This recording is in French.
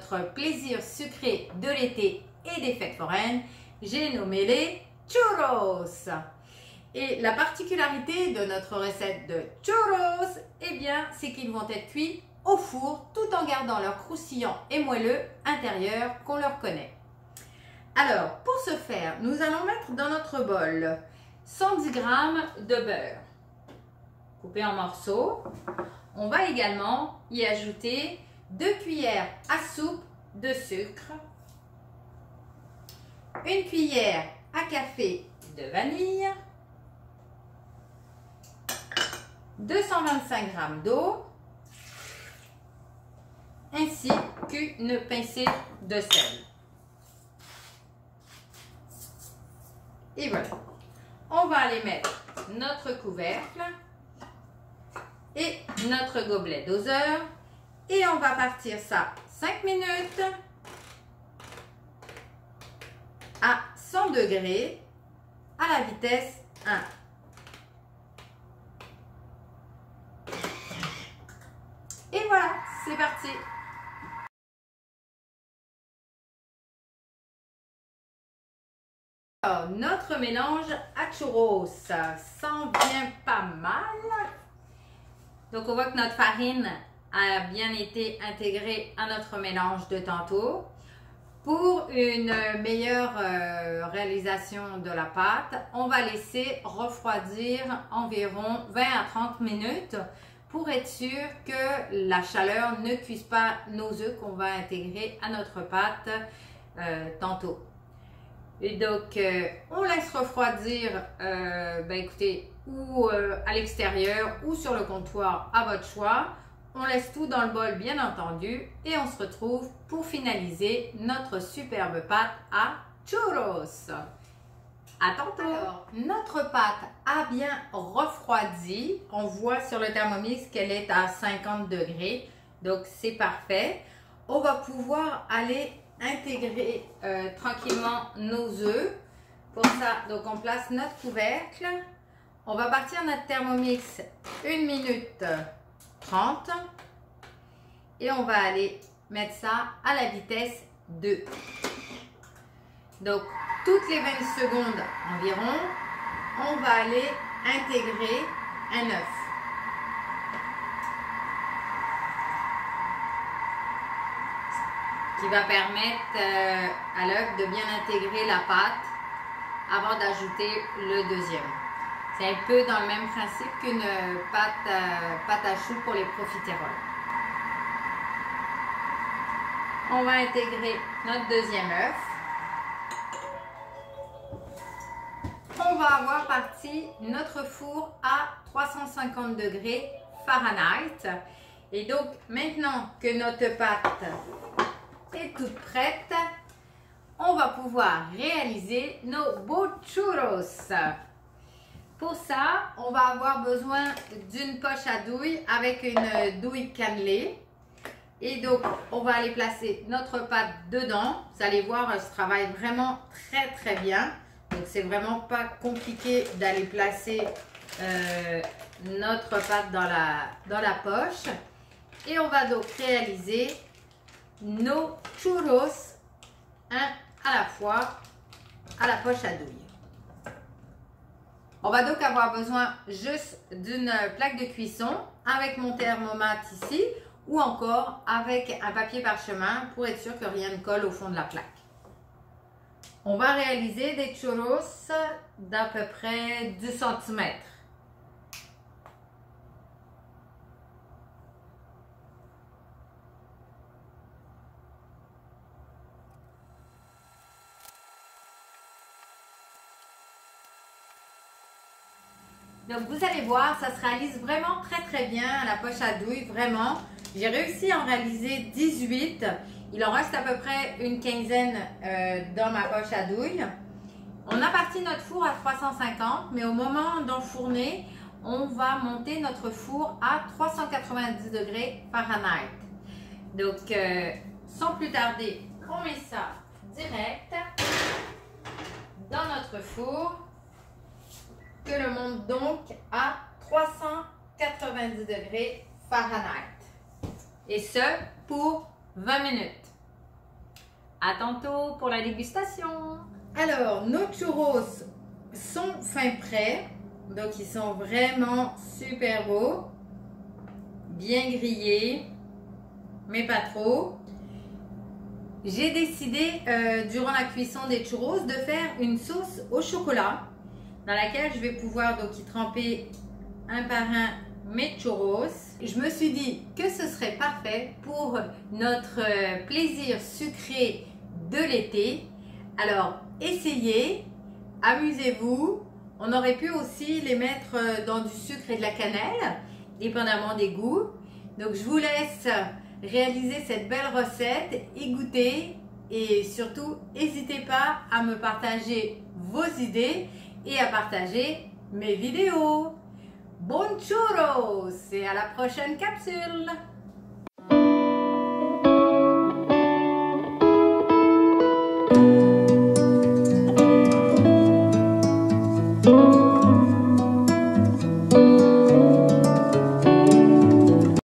notre plaisir sucré de l'été et des fêtes foraines, j'ai nommé les churros. Et la particularité de notre recette de churros, eh bien, c'est qu'ils vont être cuits au four tout en gardant leur croustillant et moelleux intérieur qu'on leur connaît. Alors, pour ce faire, nous allons mettre dans notre bol 110 g de beurre coupé en morceaux. On va également y ajouter 2 cuillères à soupe de sucre, 1 cuillère à café de vanille, 225 g d'eau, ainsi qu'une pincée de sel. Et voilà. On va aller mettre notre couvercle et notre gobelet doseur et on va partir ça 5 minutes à 100 degrés à la vitesse 1. Et voilà, c'est parti. Alors, notre mélange à churros, ça sent bien pas mal. Donc, on voit que notre farine a bien été intégrée à notre mélange de tantôt. Pour une meilleure réalisation de la pâte, on va laisser refroidir environ 20 à 30 minutes pour être sûr que la chaleur ne cuise pas nos œufs qu'on va intégrer à notre pâte tantôt. Et donc, on laisse refroidir, écoutez, ou à l'extérieur ou sur le comptoir à votre choix. On laisse tout dans le bol, bien entendu, et on se retrouve pour finaliser notre superbe pâte à churros. À tantôt! Alors, notre pâte a bien refroidi. On voit sur le Thermomix qu'elle est à 50 degrés, donc c'est parfait. On va pouvoir aller intégrer tranquillement nos œufs. Pour ça, donc on place notre couvercle. On va partir notre Thermomix 1 minute 30 et on va aller mettre ça à la vitesse 2. Donc, toutes les 20 secondes environ, on va aller intégrer un œuf. Qui va permettre à l'œuf de bien intégrer la pâte avant d'ajouter le deuxième. C'est un peu dans le même principe qu'une pâte à choux pour les profiteroles. On va intégrer notre deuxième œuf. On va avoir parti notre four à 350 degrés Fahrenheit. Et donc, maintenant que notre pâte est toute prête, on va pouvoir réaliser nos beaux churros. Pour ça, on va avoir besoin d'une poche à douille avec une douille cannelée. Et donc, on va aller placer notre pâte dedans. Vous allez voir, elle se travaille vraiment très bien. Donc, c'est vraiment pas compliqué d'aller placer notre pâte dans la poche. Et on va donc réaliser nos churros, un à la fois, à la poche à douille. On va donc avoir besoin juste d'une plaque de cuisson avec mon thermomètre ici ou encore avec un papier parchemin pour être sûr que rien ne colle au fond de la plaque. On va réaliser des churros d'à peu près 10 cm. Donc vous allez voir, ça se réalise vraiment très bien à la poche à douille, vraiment. J'ai réussi à en réaliser 18. Il en reste à peu près une quinzaine dans ma poche à douille. On a parti notre four à 350, mais au moment d'enfourner, on va monter notre four à 390 degrés Fahrenheit. Donc, sans plus tarder, on met ça direct dans notre four que l'on monte donc à 390 degrés Fahrenheit. Et ce, pour 20 minutes. À tantôt pour la dégustation. Alors, nos churros sont fin prêts. Donc, ils sont vraiment super beaux. Bien grillés, mais pas trop. J'ai décidé, durant la cuisson des churros, de faire une sauce au chocolat dans laquelle je vais pouvoir donc y tremper un par un mes churros. Je me suis dit que ce serait parfait pour notre plaisir sucré de l'été. Alors, essayez, amusez-vous. On aurait pu aussi les mettre dans du sucre et de la cannelle, dépendamment des goûts. Donc, je vous laisse réaliser cette belle recette, y goûter et surtout, n'hésitez pas à me partager vos idées et à partager mes vidéos. Bon churros et à la prochaine capsule!